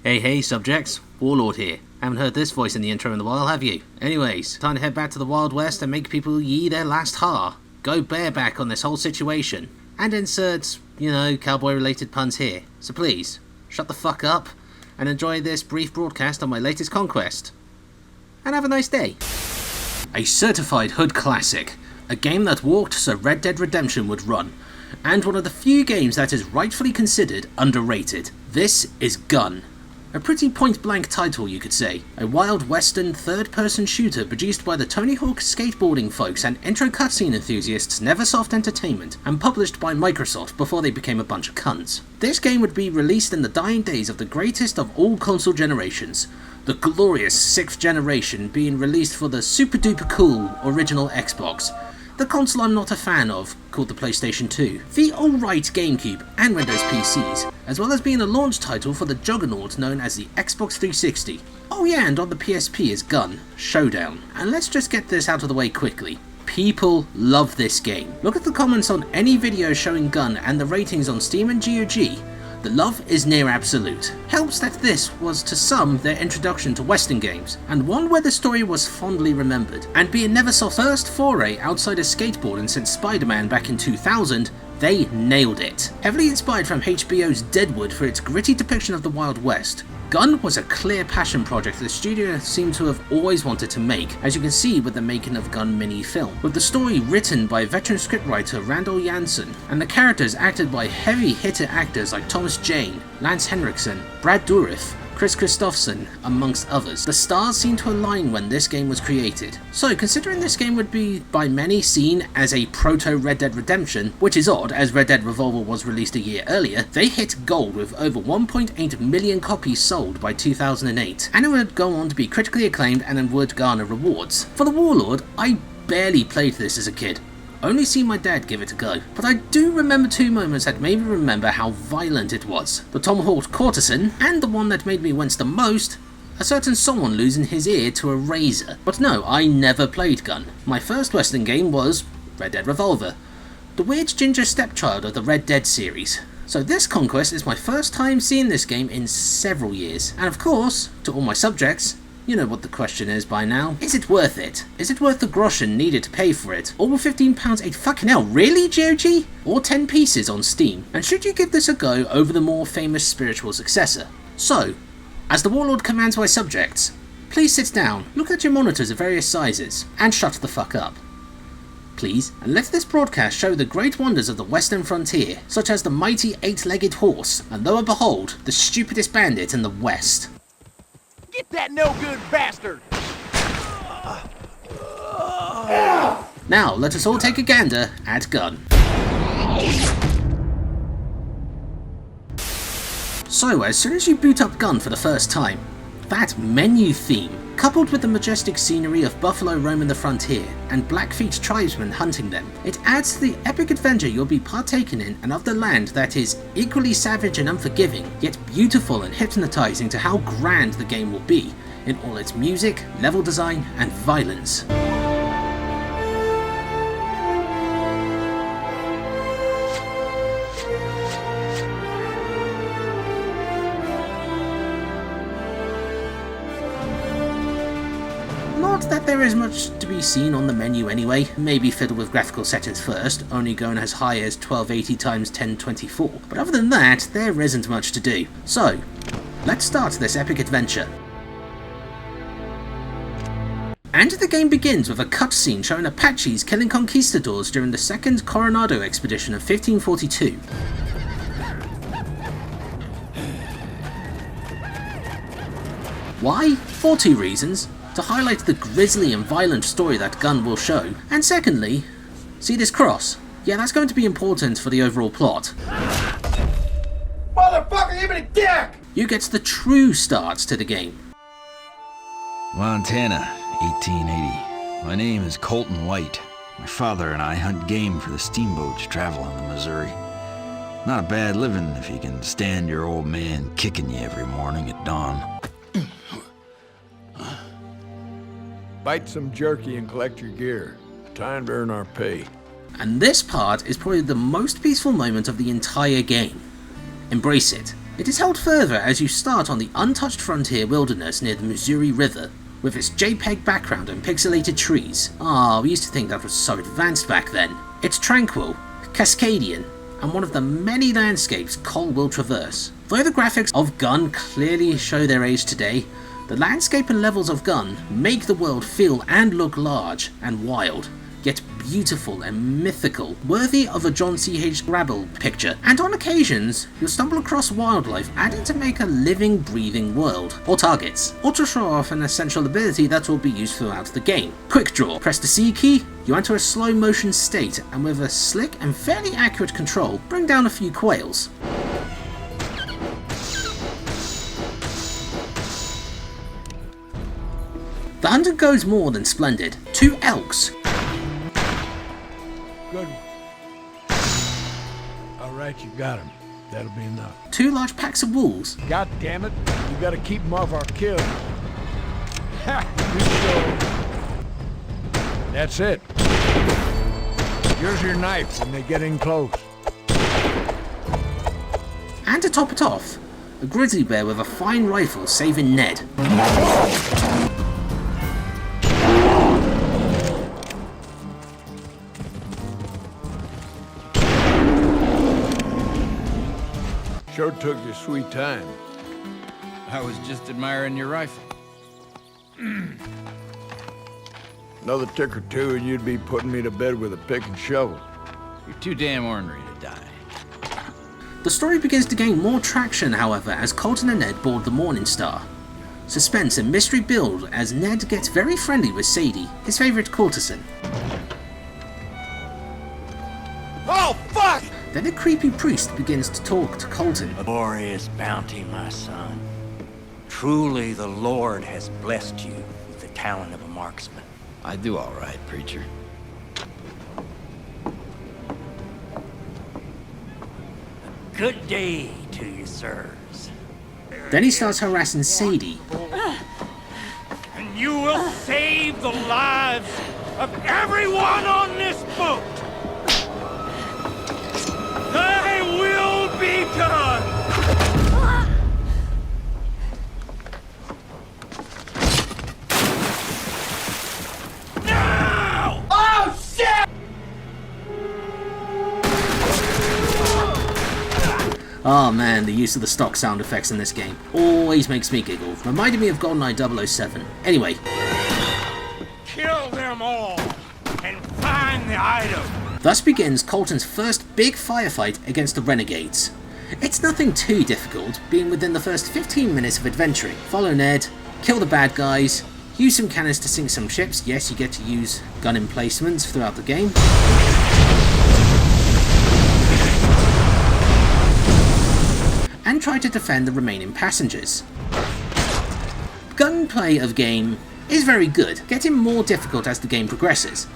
Hey subjects, Warlord here. Haven't heard this voice in the intro in a while, have you? Anyways, time to head back to the Wild West and make people yee their last ha. Go bareback on this whole situation. And insert, cowboy related puns here. So please, shut the fuck up and enjoy this brief broadcast on my latest conquest. And have a nice day. A certified hood classic. A game that walked so Red Dead Redemption would run. And one of the few games that is rightfully considered underrated. This is Gun. A pretty point-blank title, you could say. A wild western third-person shooter produced by the Tony Hawk skateboarding folks and intro cutscene enthusiasts Neversoft Entertainment, and published by Microsoft before they became a bunch of cunts. This game would be released in the dying days of the greatest of all console generations, the glorious 6th generation being released for the super-duper cool original Xbox, the console I'm not a fan of, called the PlayStation 2, the alright GameCube and Windows PCs, as well as being a launch title for the juggernaut known as the Xbox 360. Oh yeah, and on the PSP is Gun, Showdown. And let's just get this out of the way quickly. People love this game. Look at the comments on any video showing Gun and the ratings on Steam and GOG. The love is near absolute. Helps that this was to some their introduction to Western games, and one where the story was fondly remembered, and being Neversoft's first foray outside of skateboarding since Spider-Man back in 2000, they nailed it. Heavily inspired from HBO's Deadwood for its gritty depiction of the Wild West, Gun was a clear passion project the studio seemed to have always wanted to make, as you can see with the making of Gun mini film, with the story written by veteran scriptwriter Randall Jansen, and the characters acted by heavy hitter actors like Thomas Jane, Lance Henriksen, Brad Dourif, Chris Christopherson, amongst others. The stars seemed to align when this game was created. So, considering this game would be by many seen as a proto-Red Dead Redemption, which is odd as Red Dead Revolver was released a year earlier, they hit gold with over 1.8 million copies sold by 2008, and it would go on to be critically acclaimed and would garner rewards. For the Warlord, I barely played this as a kid. Only seen my dad give it a go, but I do remember two moments that made me remember how violent it was. The tomahawked courtesan, and the one that made me wince the most, a certain someone losing his ear to a razor. But no, I never played Gun. My first Western game was Red Dead Revolver, the weird ginger stepchild of the Red Dead series. So this conquest is my first time seeing this game in several years, and of course, to all my subjects, you know what the question is by now. Is it worth it? Is it worth the Groschen needed to pay for it? Or £15 a fucking hell, really GOG? Or 10 pieces on Steam? And should you give this a go over the more famous spiritual successor? So, as the Warlord commands my subjects, please sit down, look at your monitors of various sizes, and shut the fuck up. Please, and let this broadcast show the great wonders of the western frontier, such as the mighty 8-legged horse, and lo and behold, the stupidest bandit in the west. Get that no-good bastard! Now, let us all take a gander at Gun. So, as soon as you boot up Gun for the first time, that menu theme, coupled with the majestic scenery of buffalo roaming the frontier and Blackfeet tribesmen hunting them, it adds to the epic adventure you'll be partaking in and of the land that is equally savage and unforgiving, yet beautiful and hypnotizing to how grand the game will be in all its music, level design, and violence. Not that there is much to be seen on the menu anyway, maybe fiddle with graphical settings first, only going as high as 1280x1024, but other than that, there isn't much to do. So, let's start this epic adventure. And the game begins with a cutscene showing Apaches killing conquistadors during the Second Coronado Expedition of 1542. Why? For two reasons. To highlight the grisly and violent story that Gun will show, and secondly, see this cross? Yeah, that's going to be important for the overall plot. Motherfucker, you been a dick! You get the true start to the game. Montana, 1880. My name is Colton White. My father and I hunt game for the steamboats traveling the Missouri. Not a bad living if you can stand your old man kicking you every morning at dawn. Bite some jerky and collect your gear. Time to earn our pay. And this part is probably the most peaceful moment of the entire game. Embrace it. It is held further as you start on the untouched frontier wilderness near the Missouri River, with its JPEG background and pixelated trees. We used to think that was so advanced back then. It's tranquil, Cascadian, and one of the many landscapes Cole will traverse. Though the graphics of Gun clearly show their age today, the landscape and levels of Gun make the world feel and look large and wild, yet beautiful and mythical, worthy of a John C.H. Grabble picture, and on occasions you'll stumble across wildlife adding to make a living, breathing world, or targets, or to show off an essential ability that will be used throughout the game. Quick Draw. Press the C key, you enter a slow motion state, and with a slick and fairly accurate control, bring down a few quails. The hunter goes more than splendid. 2 elks. Good. Alright, you got him. That'll be enough. 2 large packs of wolves. God damn it. You gotta keep them off our kill. Ha! Good show. That's it. Here's your knife when they get in close. And to top it off, a grizzly bear with a fine rifle saving Ned. Sure took you sweet time. I was just admiring your rifle. Another tick or two and you'd be putting me to bed with a pick and shovel. You're too damn ornery to die. The story begins to gain more traction, however, as Colton and Ned board the Morning Star. Suspense and mystery build as Ned gets very friendly with Sadie, his favourite courtesan. Oh, fuck! Then a creepy priest begins to talk to Colton. A glorious bounty, my son. Truly the Lord has blessed you with the talent of a marksman. I do all right, preacher. Good day to you, sirs. Then he starts harassing Sadie. And you will save the lives of everyone on this boat! Thy will be done! Now! Oh, shit! Oh man, the use of the stock sound effects in this game always makes me giggle, reminding me of GoldenEye 007. Anyway. Kill them all and find the item. Thus begins Colton's first big firefight against the Renegades. It's nothing too difficult, being within the first 15 minutes of adventuring. Follow Ned, kill the bad guys, use some cannons to sink some ships. Yes, you get to use gun emplacements throughout the game. And try to defend the remaining passengers. Gunplay of game is very good, getting more difficult as the game progresses.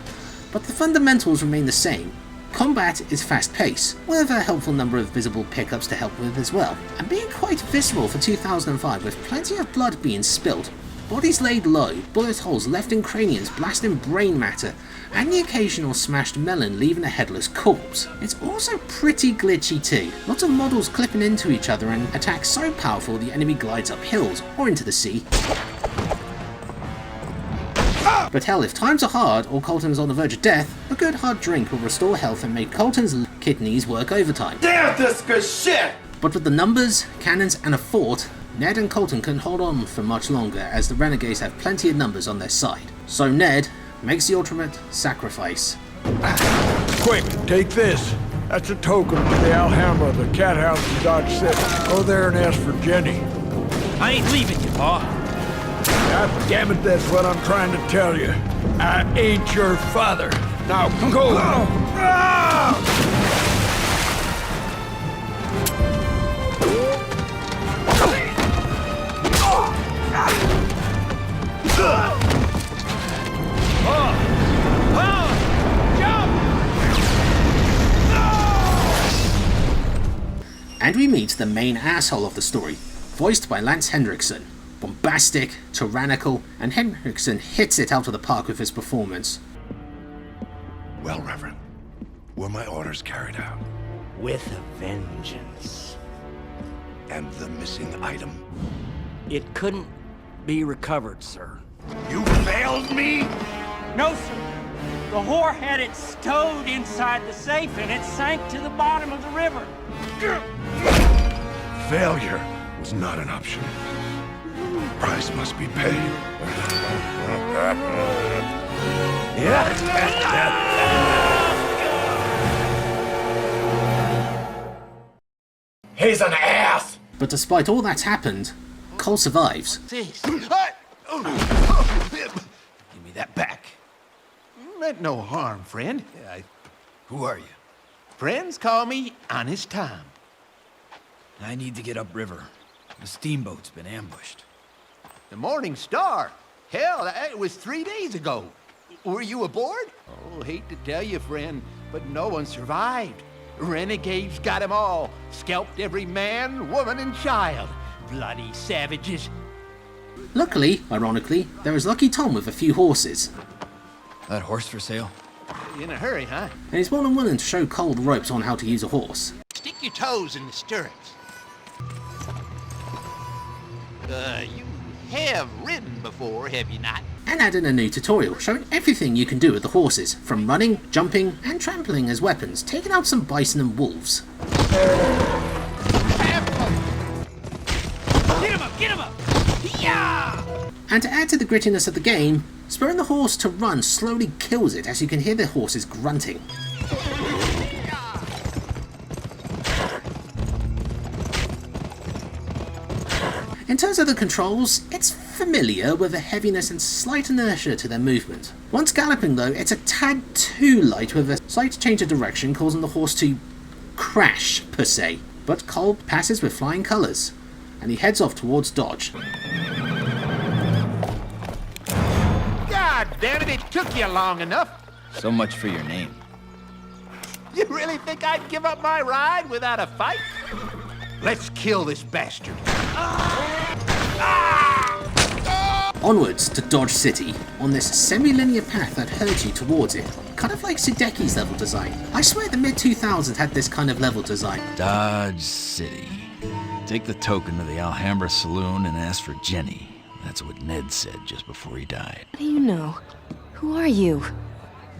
But the fundamentals remain the same. Combat is fast-paced, with a helpful number of visible pickups to help with as well, and being quite visceral for 2005 with plenty of blood being spilt, bodies laid low, bullet holes left in craniums blasting brain matter, and the occasional smashed melon leaving a headless corpse. It's also pretty glitchy too, lots of models clipping into each other and attacks so powerful the enemy glides up hills or into the sea. But hell, if times are hard or Colton's on the verge of death, a good hard drink will restore health and make Colton's kidneys work overtime. Damn, this is good shit! But with the numbers, cannons and a fort, Ned and Colton can hold on for much longer as the Renegades have plenty of numbers on their side. So Ned makes the ultimate sacrifice. Quick, take this. That's a token to the Alhambra, the cat house in Dodge City. Go there and ask for Jenny. I ain't leaving you, Pa. God damn it, that's what I'm trying to tell you. I ain't your father. Now, go! And we meet the main asshole of the story, voiced by Lance Henriksen. Bombastic, tyrannical, and Henriksen hits it out of the park with his performance. Well, Reverend, were my orders carried out? With a vengeance. And the missing item? It couldn't be recovered, sir. You failed me? No, sir. The whore had it stowed inside the safe and it sank to the bottom of the river. Failure was not an option. Price must be paid. He's an ass! But despite all that's happened, Cole survives. Give me that back. Meant no harm, friend. Who are you? Friends call me Honest Tom. I need to get upriver. The steamboat's been ambushed. The Morning Star? Hell, it was 3 days ago. Were you aboard? Oh, hate to tell you, friend, but no one survived. Renegades got 'em all. Scalped every man, woman, and child. Bloody savages. Luckily, ironically, there is Lucky Tom with a few horses, That horse for sale? In a hurry, huh? and he's more than willing to show Cole the ropes on how to use a horse. Stick your toes in the stirrups. You have ridden before, have you not? And added a new tutorial showing everything you can do with the horses, from running, jumping, and trampling as weapons, taking out some bison and wolves. Get him up! Get him up! Yeah! And to add to the grittiness of the game, spurring the horse to run slowly kills it as you can hear the horses grunting. In terms of the controls, it's familiar with a heaviness and slight inertia to their movement. Once galloping though, it's a tad too light with a slight change of direction causing the horse to crash per se. But Cole passes with flying colours, and he heads off towards Dodge. God damn it, it took you long enough. So much for your name. You really think I'd give up my ride without a fight? Let's kill this bastard. Onwards to Dodge City, on this semi-linear path that herds you towards it, kind of like Sudeki's level design. I swear the mid-2000s had this kind of level design. Dodge City. Take the token to the Alhambra Saloon and ask for Jenny. That's what Ned said just before he died. What do you know? Who are you?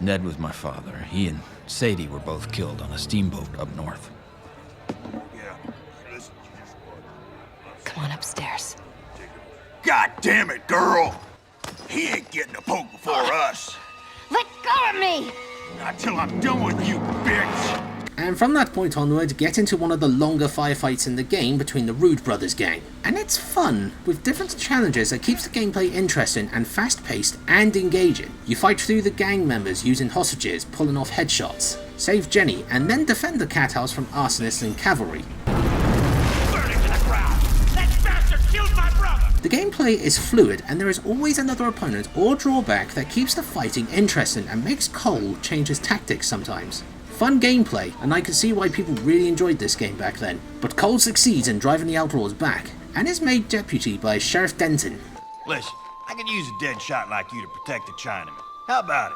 Ned was my father. He and Sadie were both killed on a steamboat up north. Come on upstairs. God damn it, girl! He ain't getting a poke before us. Let go of me! Not till I'm done with you, bitch! And from that point onward, get into one of the longer firefights in the game between the Rude Brothers gang. And it's fun, with different challenges that keeps the gameplay interesting and fast-paced and engaging. You fight through the gang members using hostages, pulling off headshots, save Jenny, and then defend the cat house from arsonists and cavalry. The gameplay is fluid, and there is always another opponent or drawback that keeps the fighting interesting and makes Cole change his tactics sometimes. Fun gameplay, and I can see why people really enjoyed this game back then. But Cole succeeds in driving the outlaws back, and is made deputy by Sheriff Denton. Listen, I could use a dead shot like you to protect the Chinaman. How about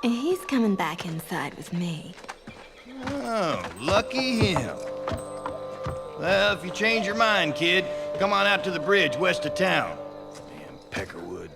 it? He's coming back inside with me. Oh, lucky him. Well, if you change your mind, kid, come on out to the bridge west of town. Damn Peckerwood.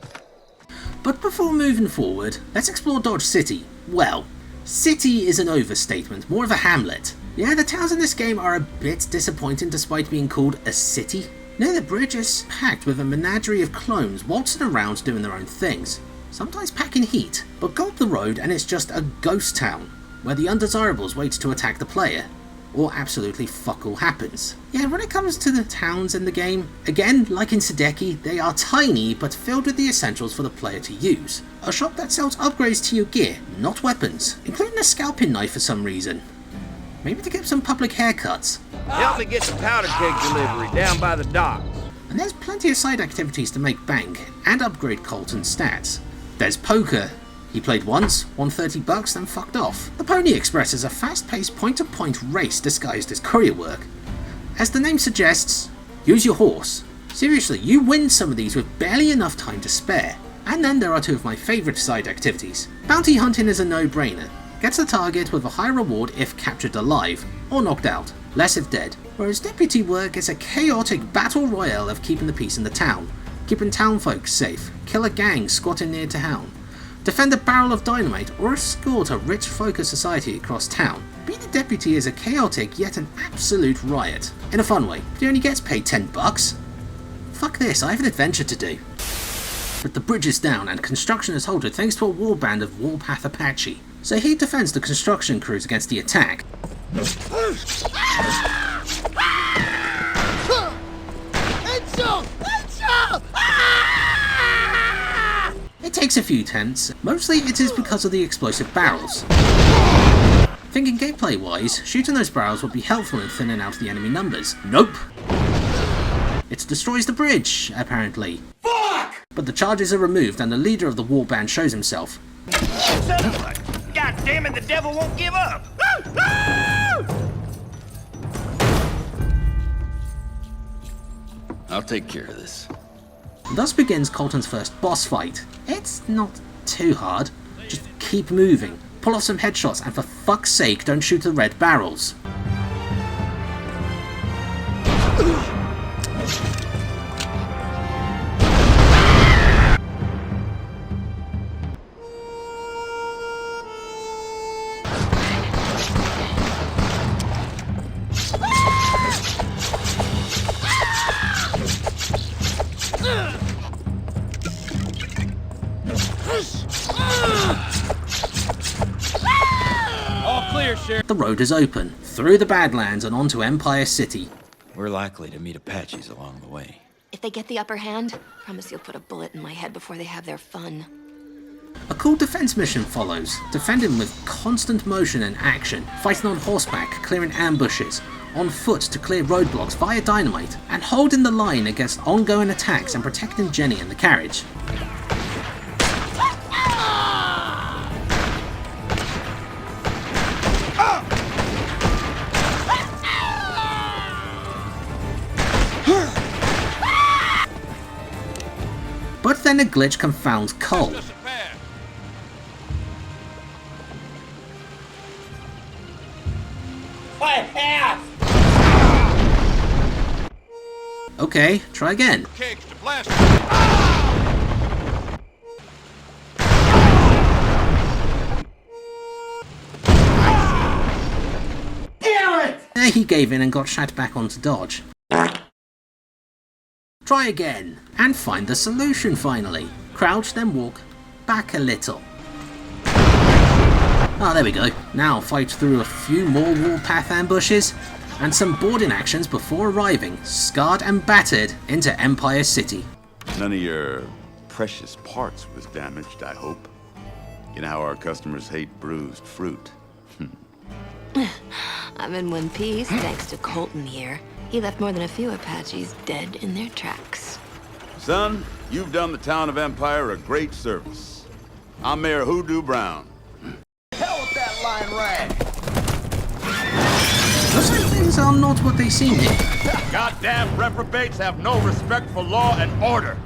But before moving forward, let's explore Dodge City. Well, city is an overstatement, more of a hamlet. Yeah, the towns in this game are a bit disappointing despite being called a city. Near the bridge is packed with a menagerie of clones waltzing around doing their own things, sometimes packing heat, but go up the road and it's just a ghost town, where the undesirables wait to attack the player, or absolutely fuck all happens. Yeah, when it comes to the towns in the game, again, like in Sudeki, they are tiny but filled with the essentials for the player to use. A shop that sells upgrades to your gear, not weapons, including a scalping knife for some reason. Maybe to get some public haircuts. Help me get the powder keg delivery down by the dock. And there's plenty of side activities to make bank and upgrade Colton's stats. There's poker. He played once, won $30, then fucked off. The Pony Express is a fast-paced point-to-point race disguised as courier work. As the name suggests, use your horse. Seriously, you win some of these with barely enough time to spare. And then there are two of my favourite side activities. Bounty hunting is a no-brainer. Gets the target with a high reward if captured alive, or knocked out. less if dead, whereas deputy work is a chaotic battle royale of keeping the peace in the town, keeping townfolk safe, kill a gang squatting near town, defend a barrel of dynamite, or escort a rich folk of society across town. Being a deputy is a chaotic yet an absolute riot, in a fun way, but he only gets paid $10. Fuck this, I have an adventure to do. But the bridge is down and construction is halted thanks to a warband of Warpath Apache, so he defends the construction crews against the attack. It takes a few attempts, mostly it is because of the explosive barrels. Thinking gameplay wise, shooting those barrels would be helpful in thinning out the enemy numbers. Nope! It destroys the bridge, apparently. Fuck! But the charges are removed and the leader of the warband shows himself. God damn it, the devil won't give up! I'll take care of this. Thus begins Colton's first boss fight. It's not too hard, just keep moving, pull off some headshots, and for fuck's sake don't shoot the red barrels. The road is open, through the Badlands and onto Empire City. We're likely to meet Apaches along the way. If they get the upper hand, promise you'll put a bullet in my head before they have their fun. A cool defense mission follows, defending with constant motion and action, fighting on horseback, clearing ambushes, on foot to clear roadblocks via dynamite, and holding the line against ongoing attacks and protecting Jenny and the carriage. But then a glitch confounds Cole. Okay, try again. There he gave in and got shot back onto dodge. Try again, and find the solution finally. Crouch, then walk back a little. Ah, there we go. Now fight through a few more warpath ambushes, and some boarding actions before arriving, scarred and battered, into Empire City. None of your precious parts was damaged, I hope. You know how our customers hate bruised fruit. I'm in one piece, thanks to Colton here. He left more than a few Apaches dead in their tracks. Son, you've done the town of Empire a great service. I'm Mayor Hoodoo Brown. Hell with that line rag! Those things are not what they seem here. Goddamn reprobates have no respect for law and order.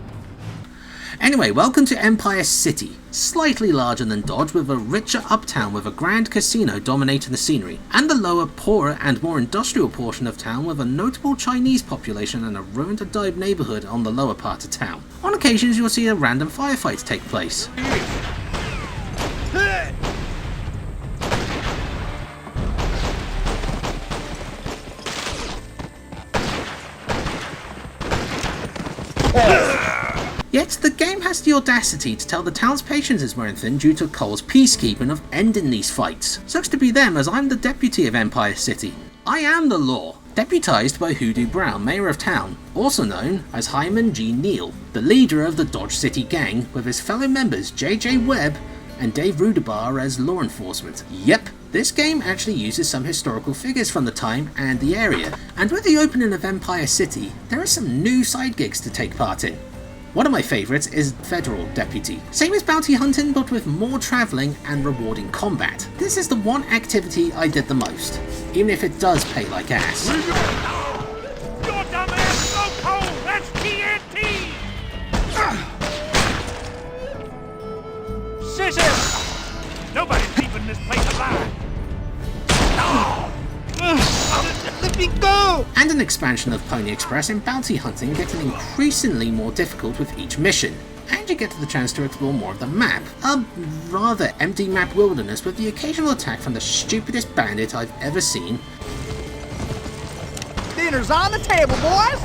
Anyway, welcome to Empire City. Slightly larger than Dodge, with a richer uptown with a grand casino dominating the scenery, and the lower, poorer and more industrial portion of town with a notable Chinese population and a ruined and dive neighbourhood on the lower part of town. On occasions you'll see a random firefight take place. Yet, the game has the audacity to tell the town's patience is wearing thin due to Cole's peacekeeping of ending these fights. Sucks to be them, as I'm the deputy of Empire City. I am the law, deputized by Hoodoo Brown, mayor of town, also known as Hyman G. Neal, the leader of the Dodge City gang, with his fellow members J.J. Webb and Dave Rudabar as law enforcement. Yep, this game actually uses some historical figures from the time and the area, and with the opening of Empire City, there are some new side gigs to take part in. One of my favourites is Federal Deputy. Same as bounty hunting, but with more travelling and rewarding combat. This is the one activity I did the most, even if it does pay like ass. Your dumb ass so cold! That's TNT! Scissors! Nobody's keeping this place alive! Oh, and an expansion of Pony Express and bounty hunting getting increasingly more difficult with each mission. And you get the chance to explore more of the map. A rather empty map wilderness with the occasional attack from the stupidest bandit I've ever seen. Dinner's on the table, boys!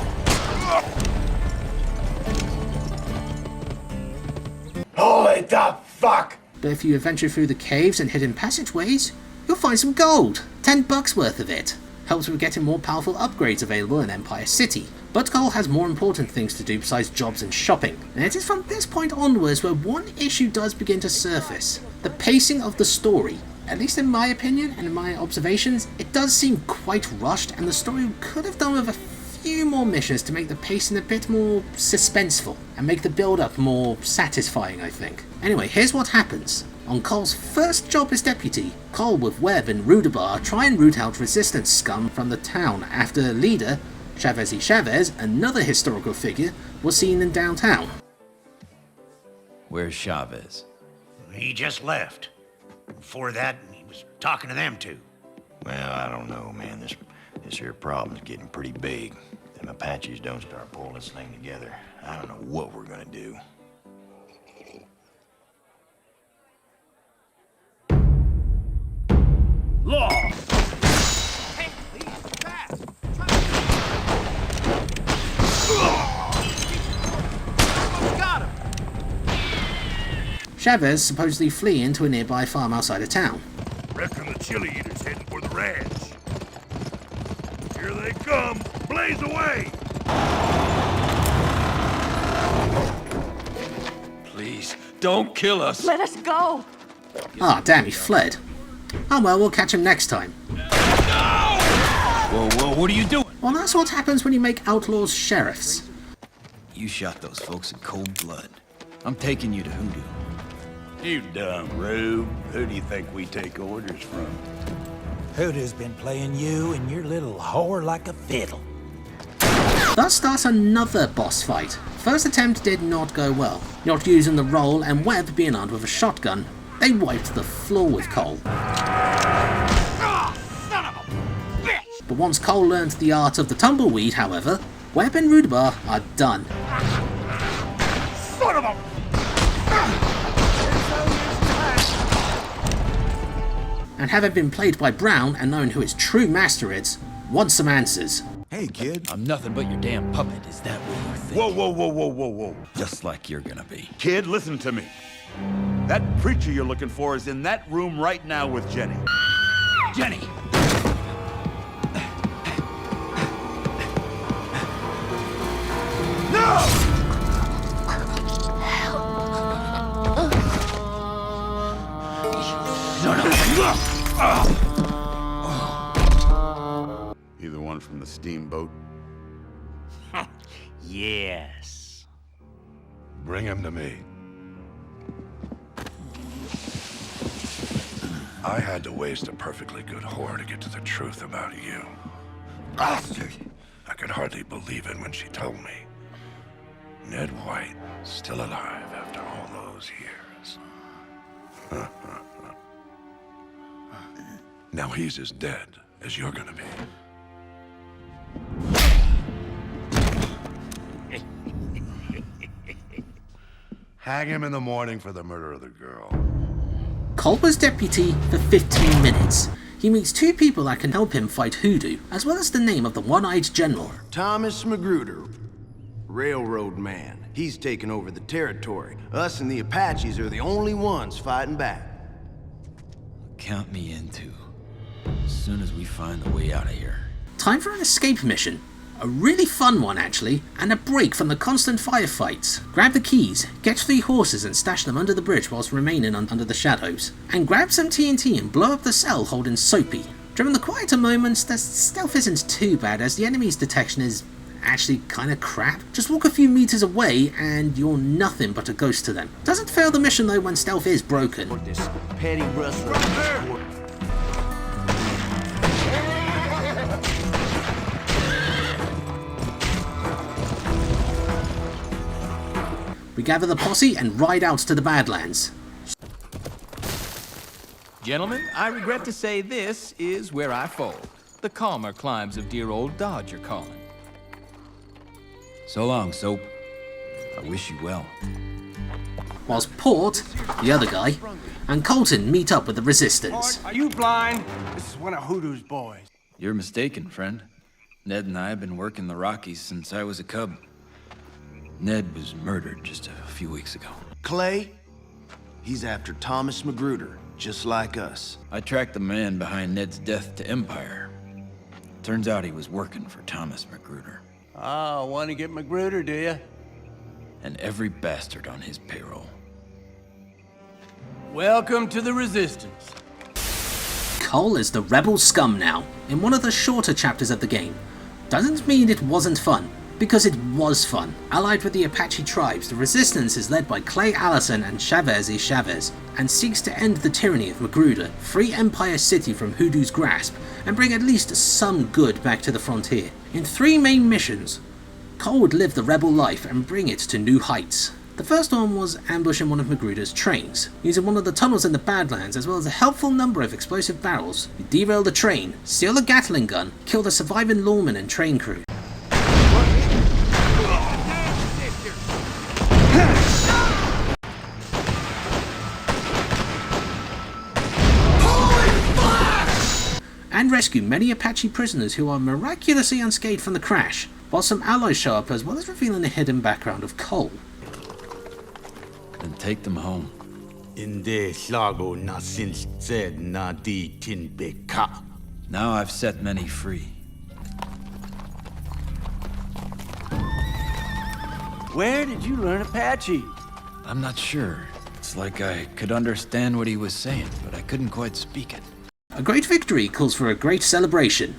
Holy the fuck! But if you venture through the caves and hidden passageways, you'll find some gold. $10 worth of it. Helps with getting more powerful upgrades available in Empire City. But Cole has more important things to do besides jobs and shopping, and it is from this point onwards where one issue does begin to surface. The pacing of the story. At least in my opinion and in my observations, it does seem quite rushed, and the story could have done with a few more missions to make the pacing a bit more suspenseful and make the build-up more satisfying, I think. Anyway, here's what happens. On Cole's first job as deputy, Cole with Webb and Rudabar try and root out resistance scum from the town after leader Chavez, another historical figure, was seen in downtown. Where's Chavez? He just left. Before that, he was talking to them two. Well, I don't know, man. This here problem's getting pretty big. Them Apaches don't start pulling this thing together. I don't know what we're gonna do. Law! Hey, please, fast! Got him! Chavez supposedly fleeing to a nearby farm outside of town. Reckon the chili eater's heading for the ranch. Here they come! Blaze away! Please, don't kill us. Let us go! Ah, damn, he fled. Oh well, we'll catch him next time. Whoa, what are you doing? Well, that's what happens when you make outlaws sheriffs. You shot those folks in cold blood. I'm taking you to Hoodoo. You dumb rube. Who do you think we take orders from? Hoodoo's been playing you and your little whore like a fiddle. Thus starts another boss fight. First attempt did not go well. Not using the roll and Webb being armed with a shotgun, they wiped the floor with Cole. But once Cole learned the art of the tumbleweed, however, Webb and Rudabar are done. Son of a... And having been played by Brown and knowing who his true master is, want some answers. Hey, kid. I'm nothing but your damn puppet. Is that what you think? Whoa. Just like you're gonna be. Kid, listen to me. That preacher you're looking for is in that room right now with Jenny. Jenny! You the one from the steamboat? Yes. Bring him to me. I had to waste a perfectly good whore to get to the truth about you. Bastard! I could hardly believe it when she told me. Ned White, still alive after all those years. Now he's as dead as you're gonna be. Hang him in the morning for the murder of the girl. Cole was deputy for 15 minutes. He meets two people that can help him fight Hoodoo, as well as the name of the one-eyed general. Thomas Magruder, railroad man. He's taken over the territory. Us and the Apaches are the only ones fighting back. Count me in too. As soon as we find a way out of here. Time for an escape mission. A really fun one actually, and a break from the constant firefights. Grab the keys, get 3 horses and stash them under the bridge whilst remaining under the shadows. And grab some TNT and blow up the cell holding Soapy. During the quieter moments, the stealth isn't too bad as the enemy's detection is actually kinda crap. Just walk a few meters away and you're nothing but a ghost to them. Doesn't fail the mission though when stealth is broken. This petty rustler. We gather the posse and ride out to the Badlands. Gentlemen, I regret to say this is where I fold. The calmer climes of dear old Dodge you're calling. So long, Soap. I wish you well. Whilst Port, the other guy, and Colton meet up with the Resistance. Are you blind? This is one of Hoodoo's boys. You're mistaken, friend. Ned and I have been working the Rockies since I was a cub. Ned was murdered just a few weeks ago. Clay? He's after Thomas Magruder, just like us. I tracked the man behind Ned's death to Empire. Turns out he was working for Thomas Magruder. Oh, want to get Magruder, do you? And every bastard on his payroll. Welcome to the Resistance. Cole is the rebel scum now, in one of the shorter chapters of the game. Doesn't mean it wasn't fun, because it was fun. Allied with the Apache tribes, the Resistance is led by Clay Allison and Chavez E. Chavez, and seeks to end the tyranny of Magruder, free Empire City from Hoodoo's grasp, and bring at least some good back to the frontier. In 3 main missions, Cole would live the rebel life and bring it to new heights. The first one was ambushing one of Magruder's trains. Using one of the tunnels in the Badlands as well as a helpful number of explosive barrels, you derail the train, steal a Gatling gun, kill the surviving lawman and train crew. And rescue many Apache prisoners who are miraculously unscathed from the crash, while some allies show up as well as revealing the hidden background of Cole. Then take them home. Now I've set many free. Where did you learn Apache? I'm not sure. It's like I could understand what he was saying, but I couldn't quite speak it. A great victory calls for a great celebration.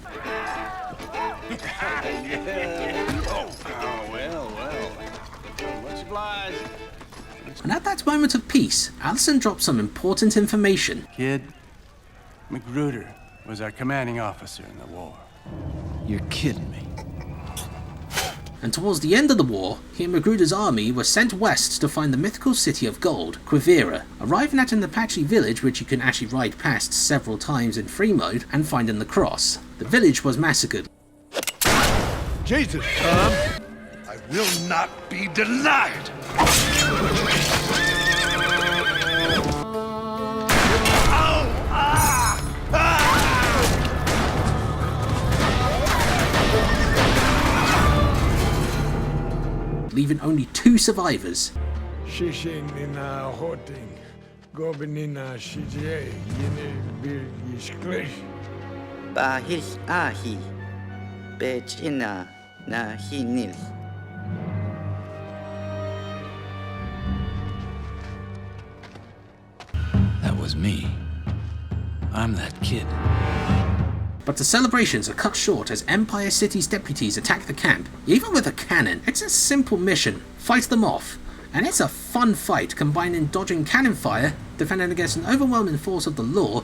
And at that moment of peace, Allison drops some important information. Kid, Magruder was our commanding officer in the war. You're kidding me. And towards the end of the war, he and Magruder's army were sent west to find the mythical city of gold, Quivira, arriving at an Apache village which you can actually ride past several times in free mode, and finding the cross. The village was massacred. Jesus, Tom! I will not be denied! Leaving only 2 survivors. Shishinina hoting, gobinina shijie, yine bir yishklish. Bahis ahi, bechina na hinil. That was me. I'm that kid. But the celebrations are cut short as Empire City's deputies attack the camp, even with a cannon. It's a simple mission, fight them off. And it's a fun fight combining dodging cannon fire, defending against an overwhelming force of the law,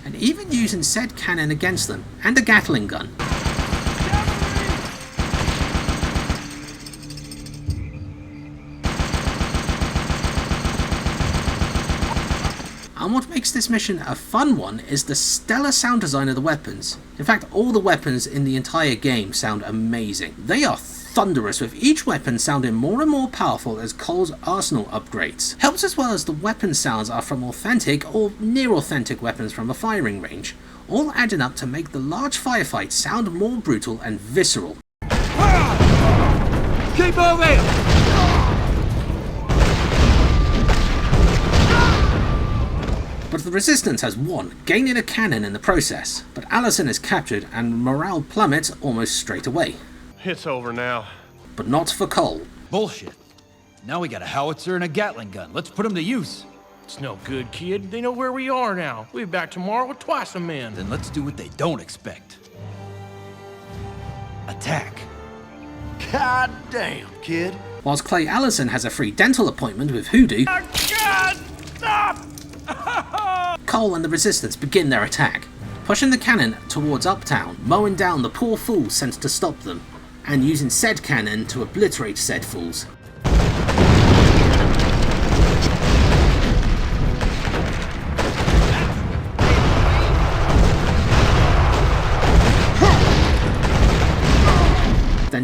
and even using said cannon against them, and a Gatling gun. And what makes this mission a fun one is the stellar sound design of the weapons. In fact, all the weapons in the entire game sound amazing. They are thunderous, with each weapon sounding more and more powerful as Cole's arsenal upgrades. Helps as well as the weapon sounds are from authentic or near authentic weapons from a firing range, all adding up to make the large firefights sound more brutal and visceral. Keep moving! But the Resistance has won, gaining a cannon in the process, but Allison is captured and morale plummets almost straight away. It's over now. But not for Cole. Bullshit. Now we got a howitzer and a Gatling gun. Let's put them to use. It's no good, kid. They know where we are now. We'll be back tomorrow with twice the men. Then let's do what they don't expect. Attack. God damn, kid. Whilst Clay Allison has a free dental appointment with Hoodoo, God, stop! Cole and the Resistance begin their attack, pushing the cannon towards Uptown, mowing down the poor fools sent to stop them, and using said cannon to obliterate said fools.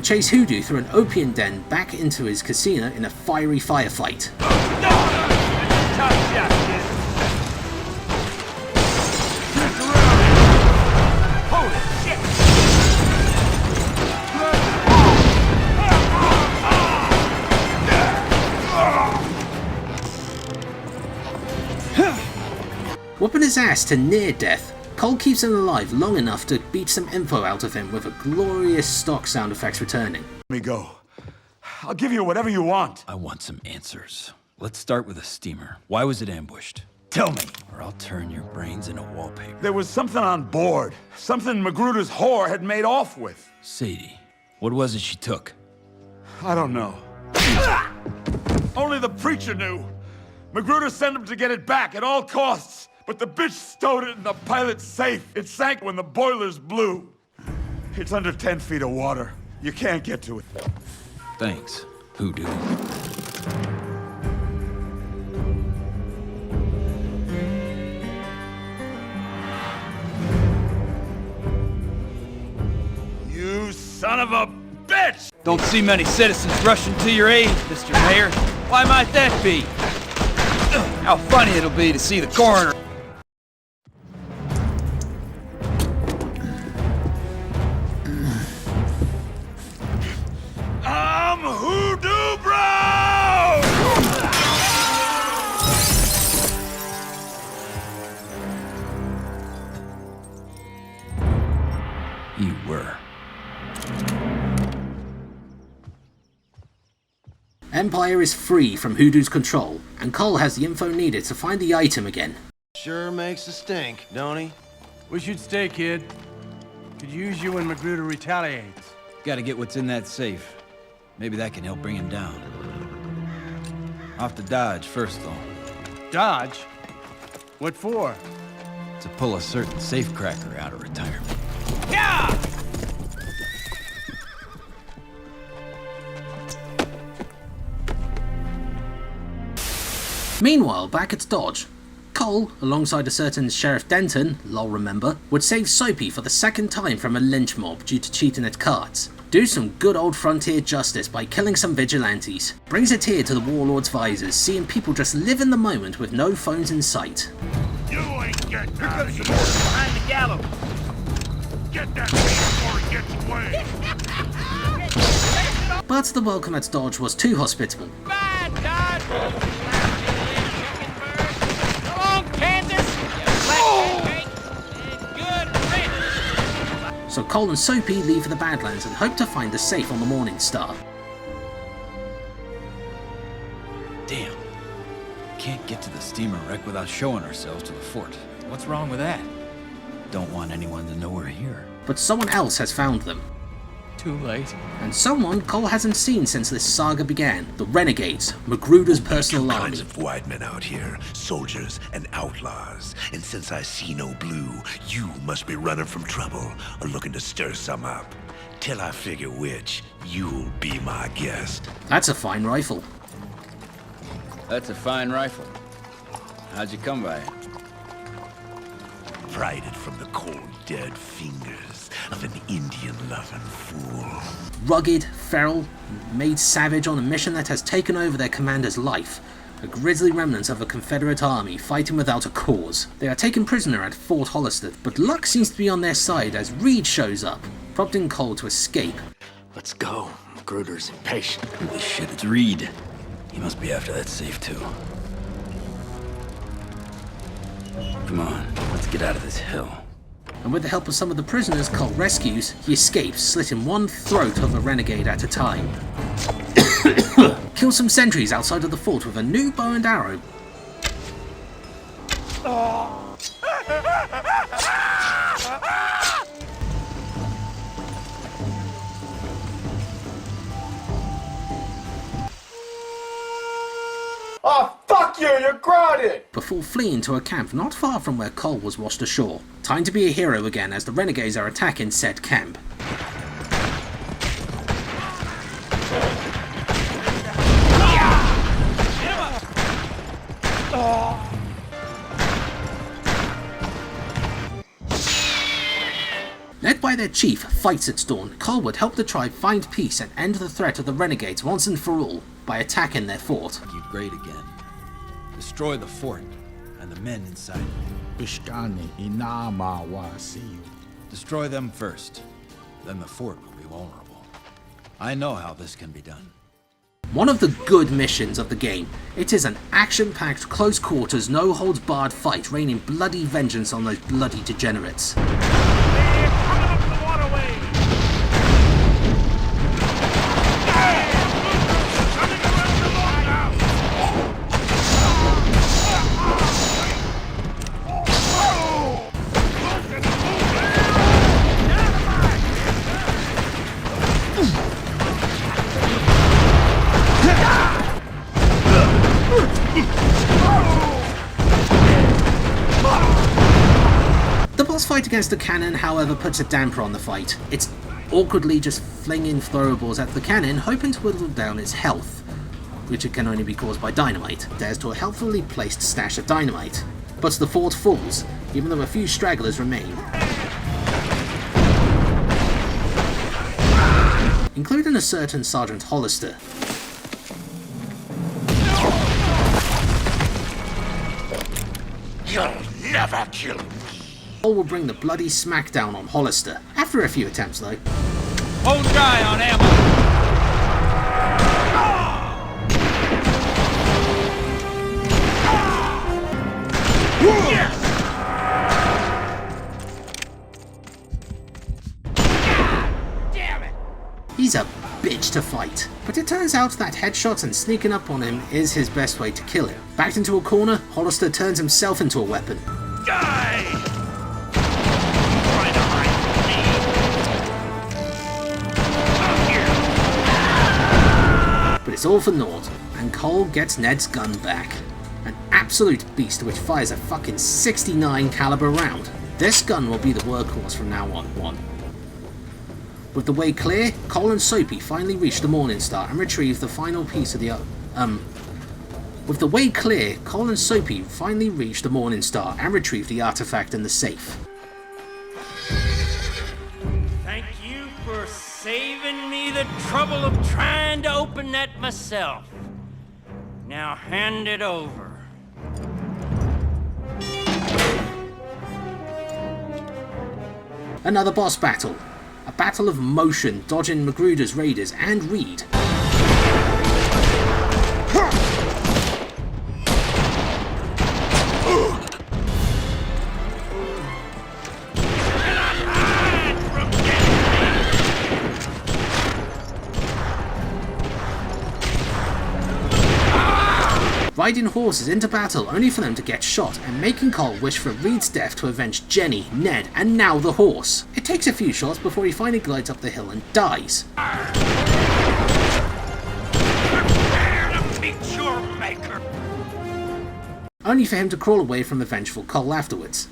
and chase Hoodoo through an opium den back into his casino in a fiery firefight. Whooping his ass to near death, Cole keeps him alive long enough to beat some info out of him with a glorious stock sound effects returning. Let me go. I'll give you whatever you want. I want some answers. Let's start with a steamer. Why was it ambushed? Tell me. Or I'll turn your brains into wallpaper. There was something on board. Something Magruder's whore had made off with. Sadie, what was it she took? I don't know. Only the preacher knew. Magruder sent him to get it back at all costs. But the bitch stowed it in the pilot's safe. It sank when the boilers blew. It's under 10 feet of water. You can't get to it. Thanks, Hoodoo. You son of a bitch! Don't see many citizens rushing to your aid, Mr. Mayor. Why might that be? How funny it'll be to see the coroner. I'm Hoodoo Bro! You were. Empire is free from Hoodoo's control, and Cole has the info needed to find the item again. Sure makes a stink, don't he? We should stay, kid. Could use you when Magruder retaliates. Gotta get what's in that safe. Maybe that can help bring him down. Off to Dodge first, though. Dodge? What for? To pull a certain safecracker out of retirement. Yeah! Meanwhile, back at Dodge, Cole, alongside a certain Sheriff Denton, lol remember, would save Soapy for the second time from a lynch mob due to cheating at cards. Do some good old frontier justice by killing some vigilantes. Brings a tear to the Warlord's visors, seeing people just live in the moment with no phones in sight. You ain't getting out of here. Behind the gallows. Get that thing before it gets away. But the welcome at Dodge was too hospitable. Bad, Dodge! Come on, Kansas! Good riddance! So Cole and Soapy leave for the Badlands and hope to find the safe on the Morning Star. Damn. Can't get to the steamer wreck without showing ourselves to the fort. What's wrong with that? Don't want anyone to know we're here. But someone else has found them. Too late. And someone Cole hasn't seen since this saga began. The Renegades, Magruder's personal army. Kinds of white men out here, soldiers and outlaws. And since I see no blue, you must be running from trouble or looking to stir some up. Till I figure which, you'll be my guest. That's a fine rifle. That's a fine rifle. How'd you come by it? Pried it from the cold, dead fingers of an Indian-loving fool. Rugged, feral, made savage on a mission that has taken over their commander's life. A grisly remnant of a Confederate army fighting without a cause. They are taken prisoner at Fort Hollister, but luck seems to be on their side as Reed shows up, prompting Cole to escape. Let's go. Magruder's impatient. Holy shit, it's Reed. He must be after that safe too. Come on, let's get out of this hill. And with the help of some of the prisoners Cole rescues, he escapes, slitting one throat of a renegade at a time. Kills some sentries outside of the fort with a new bow and arrow. Oh, fuck you! You're grounded! Before fleeing to a camp not far from where Cole was washed ashore. Time to be a hero again as the renegades are attacking said camp. Led by their chief, Fights at Dawn, Cole would help the tribe find peace and end the threat of the renegades once and for all by attacking their fort. Make you great again. Destroy the fort and the men inside. Destroy them first, then the fort will be vulnerable. I know how this can be done. One of the good missions of the game, it is an action-packed, close-quarters, no-holds-barred fight raining bloody vengeance on those bloody degenerates. The boss fight against the cannon, however, puts a damper on the fight. It's awkwardly just flinging throwables at the cannon, hoping to whittle down its health, which it can only be caused by dynamite. There's to a helpfully placed stash of dynamite. But the fort falls, even though a few stragglers remain, including a certain Sergeant Hollister. You'll never kill me. Cole will bring the bloody smackdown on Hollister. After a few attempts though. Hold dry on ammo! He's a bitch to fight, but it turns out that headshots and sneaking up on him is his best way to kill him. Backed into a corner, Hollister turns himself into a weapon. Die! But it's all for naught, and Cole gets Ned's gun back. An absolute beast which fires a fucking 69 caliber round. This gun will be the workhorse from now on. With the way clear, Cole and Soapy finally reach the Morningstar and retrieve the final piece of the With the way clear, Cole and Soapy finally reach the Morningstar and retrieve the artifact in the safe. Thank you for saving me the trouble of trying to open that myself. Now hand it over. Another boss battle. A battle of motion, dodging Magruder's raiders and Reed. Riding horses into battle only for them to get shot and making Cole wish for Reed's death to avenge Jenny, Ned, and now the horse. It takes a few shots before he finally glides up the hill and dies. Only for him to crawl away from the vengeful Cole afterwards.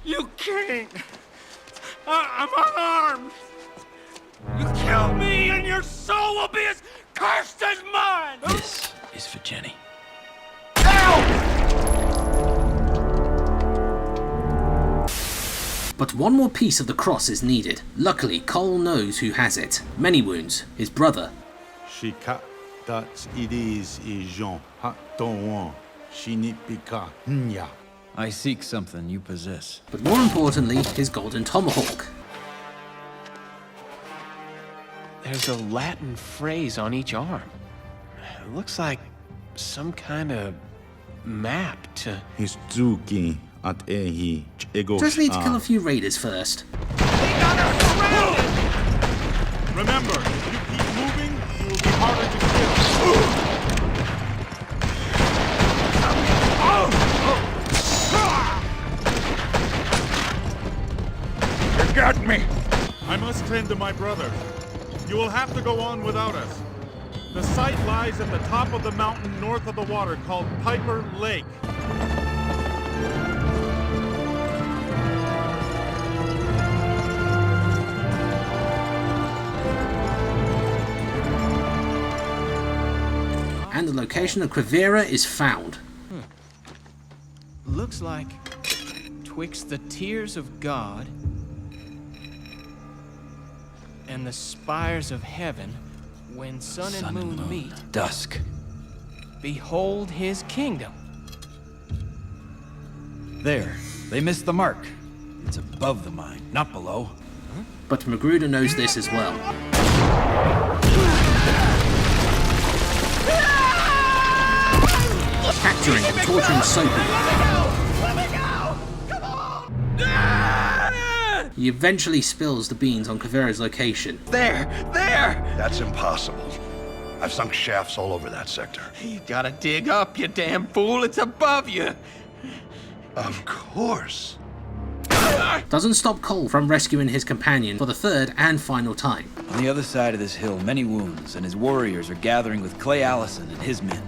You can't. I'm unarmed. You kill me and your soul will be as cursed as mine. This is for Jenny. But one more piece of the cross is needed. Luckily, Cole knows who has it. Many Wounds, his brother. I seek something you possess. But more importantly, his golden tomahawk. There's a Latin phrase on each arm. It looks like some kind of map to... Just need to kill a few raiders first. Remember, if you keep moving, you will be harder to kill. You got me! I must tend to my brother. You will have to go on without us. The site lies at the top of the mountain north of the water called Piper Lake. the location of Quivira is found. Looks like twixt the tears of God and the spires of heaven, when sun and moon meet, dusk. Behold his kingdom. There, they missed the mark. It's above the mine, not below. But Magruder knows this as well. Capturing and torturing Soapy. He eventually spills the beans on Quivira's location. There! That's impossible. I've sunk shafts all over that sector. You gotta dig up, you damn fool. It's above you. Of course. Doesn't stop Cole from rescuing his companion for the third and final time. On the other side of this hill, many wounds, and his warriors are gathering with Clay Allison and his men.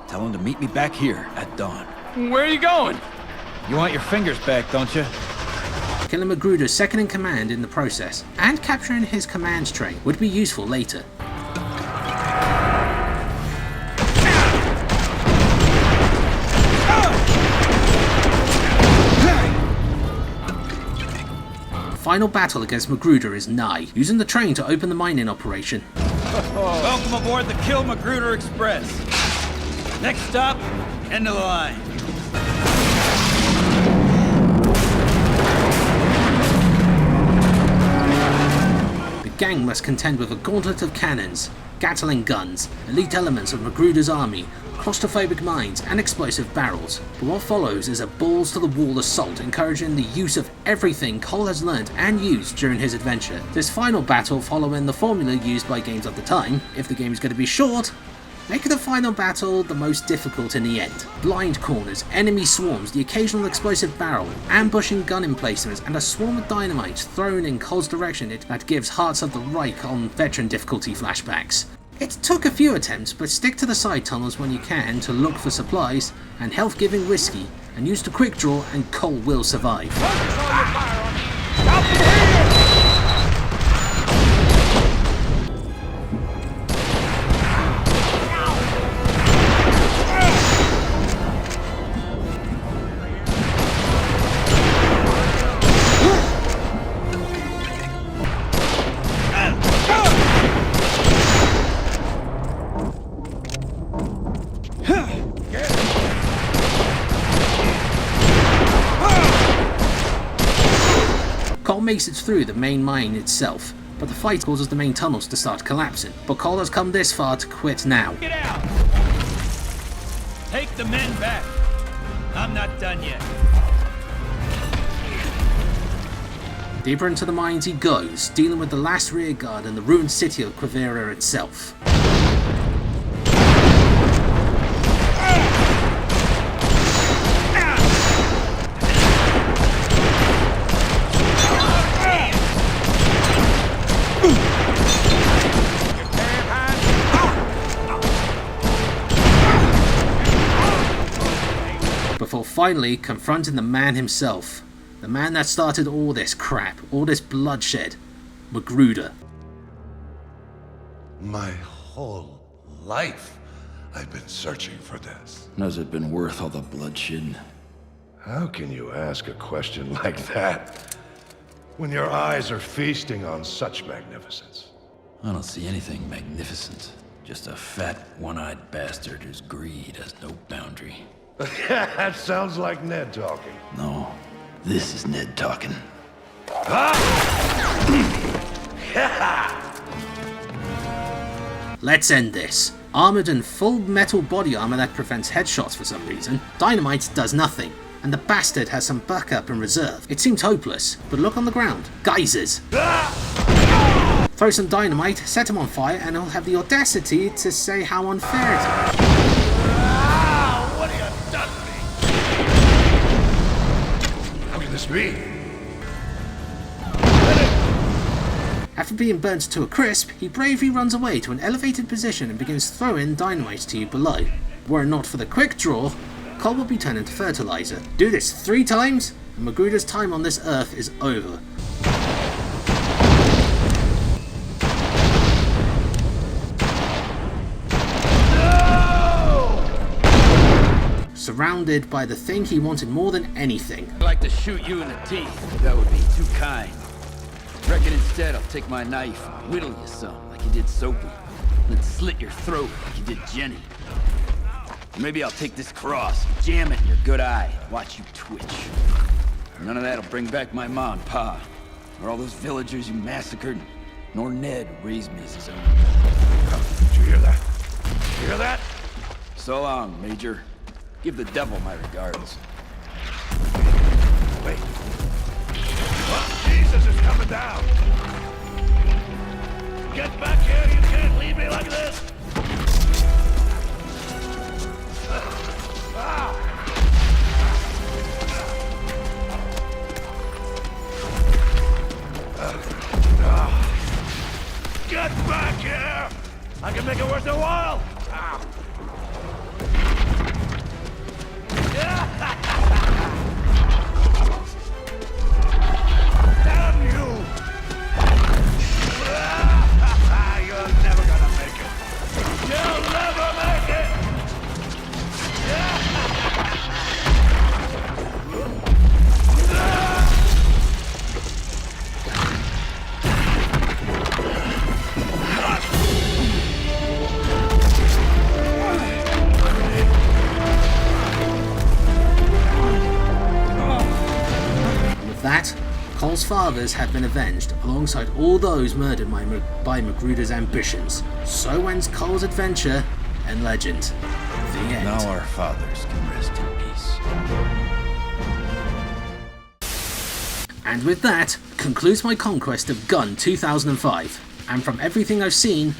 Tell him to meet me back here at dawn. Where are you going? You want your fingers back, don't you? Killing Magruder's second in command in the process, and capturing his commands train would be useful later. Final battle against Magruder is nigh, using the train to open the mining operation. Welcome aboard the Kill Magruder Express. Next stop, end of the line. The gang must contend with a gauntlet of cannons, Gatling guns, elite elements of Magruder's army, claustrophobic mines, and explosive barrels. But what follows is a balls-to-the-wall assault encouraging the use of everything Cole has learnt and used during his adventure. This final battle following the formula used by games of the time: if the game is going to be short, make the final battle the most difficult in the end. Blind corners, enemy swarms, the occasional explosive barrel, ambushing gun emplacements, and a swarm of dynamite thrown in Cole's direction that gives Hearts of the Reich on veteran difficulty flashbacks. It took a few attempts, but stick to the side tunnels when you can to look for supplies and health-giving whiskey, and use the quick draw and Cole will survive. Cole makes it through the main mine itself, but the fight causes the main tunnels to start collapsing. But Cole has come this far to quit now. Get out! Take the men back. I'm not done yet. Deeper into the mines he goes, dealing with the last rearguard and the ruined city of Quivira itself. Before finally confronting the man himself. The man that started all this crap, all this bloodshed. Magruder. My whole life, I've been searching for this. Has it been worth all the bloodshed? How can you ask a question like that when your eyes are feasting on such magnificence? I don't see anything magnificent. Just a fat, one-eyed bastard whose greed has no boundary. That sounds like Ned talking. No, this is Ned talking. Let's end this. Armoured in full metal body armour that prevents headshots for some reason, Dynamite does nothing, and the bastard has some backup in reserve. It seems hopeless, but look on the ground. Geysers. Throw some dynamite, set him on fire, and he'll have the audacity to say how unfair it is. What have you done to me? How can this be? After being burnt to a crisp, he bravely runs away to an elevated position and begins throwing dynamite to you below. Were it not for the quick draw, Cole will be turned into fertilizer. Do this 3 times, and Magruder's time on this earth is over. surrounded by the thing he wanted more than anything. I'd like to shoot you in the teeth, but that would be too kind. Reckon instead I'll take my knife and whittle you some, like you did Soapy, then slit your throat like you did Jenny. Or maybe I'll take this cross and jam it in your good eye and watch you twitch. None of that'll bring back my ma and pa, or all those villagers you massacred, nor Ned who raised me as his own. Did you hear that? You hear that? So long, Major. Give the devil my regards. Wait. Oh, Jesus is coming down! Get back here! You can't leave me like this! Get back here! I can make it worth a while! Damn you! You're never gonna make it! You'll never make it! That, Cole's fathers have been avenged, alongside all those murdered by Magruder's ambitions. So ends Cole's adventure and legend. The end. Now our fathers can rest in peace. And with that, concludes my conquest of Gun 2005. And from everything I've seen,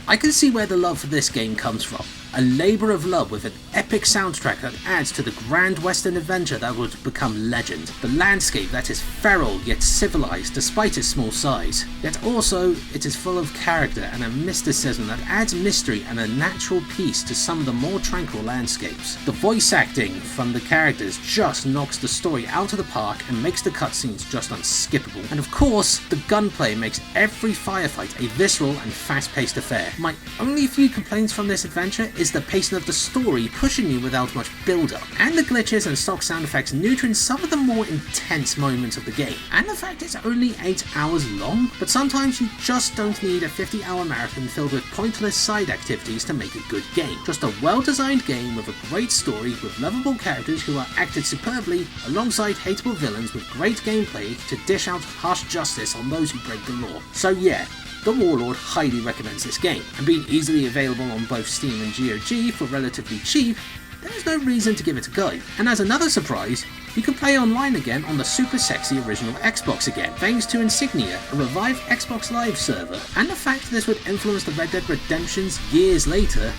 I can see where the love for this game comes from. A labour of love with an epic soundtrack that adds to the grand western adventure that would become legend. The landscape that is feral yet civilised despite its small size. Yet also, it is full of character and a mysticism that adds mystery and a natural peace to some of the more tranquil landscapes. The voice acting from the characters just knocks the story out of the park and makes the cutscenes just unskippable. And of course, the gunplay makes every firefight a visceral and fast-paced affair. My only few complaints from this adventure is the pacing of the story pushing you without much build-up, and the glitches and stock sound effects neutering some of the more intense moments of the game, and the fact it's only 8 hours long, but sometimes you just don't need a 50-hour marathon filled with pointless side activities to make a good game. Just a well-designed game with a great story with lovable characters who are acted superbly alongside hateable villains with great gameplay to dish out harsh justice on those who break the law. So yeah, the Warlord highly recommends this game, and being easily available on both Steam and GOG for relatively cheap, there is no reason to give it a go. And as another surprise, you can play online again on the super sexy original Xbox again, thanks to Insignia, a revived Xbox Live server, and the fact this would influence the Red Dead Redemptions years later,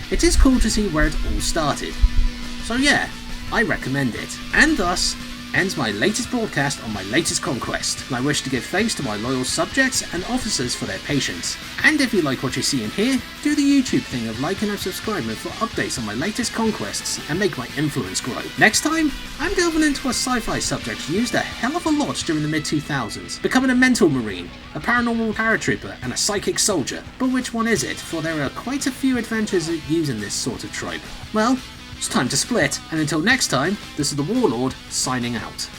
it is cool to see where it all started. So yeah, I recommend it. And thus, ends my latest broadcast on my latest conquest, and I wish to give thanks to my loyal subjects and officers for their patience. And if you like what you see and hear, do the YouTube thing of liking and subscribing for updates on my latest conquests and make my influence grow. Next time, I'm delving into a sci-fi subject used a hell of a lot during the mid-2000s, becoming a mental marine, a paranormal paratrooper, and a psychic soldier. But which one is it? For there are quite a few adventures using this sort of trope. Well, it's time to split, and until next time, this is the Warlord signing out.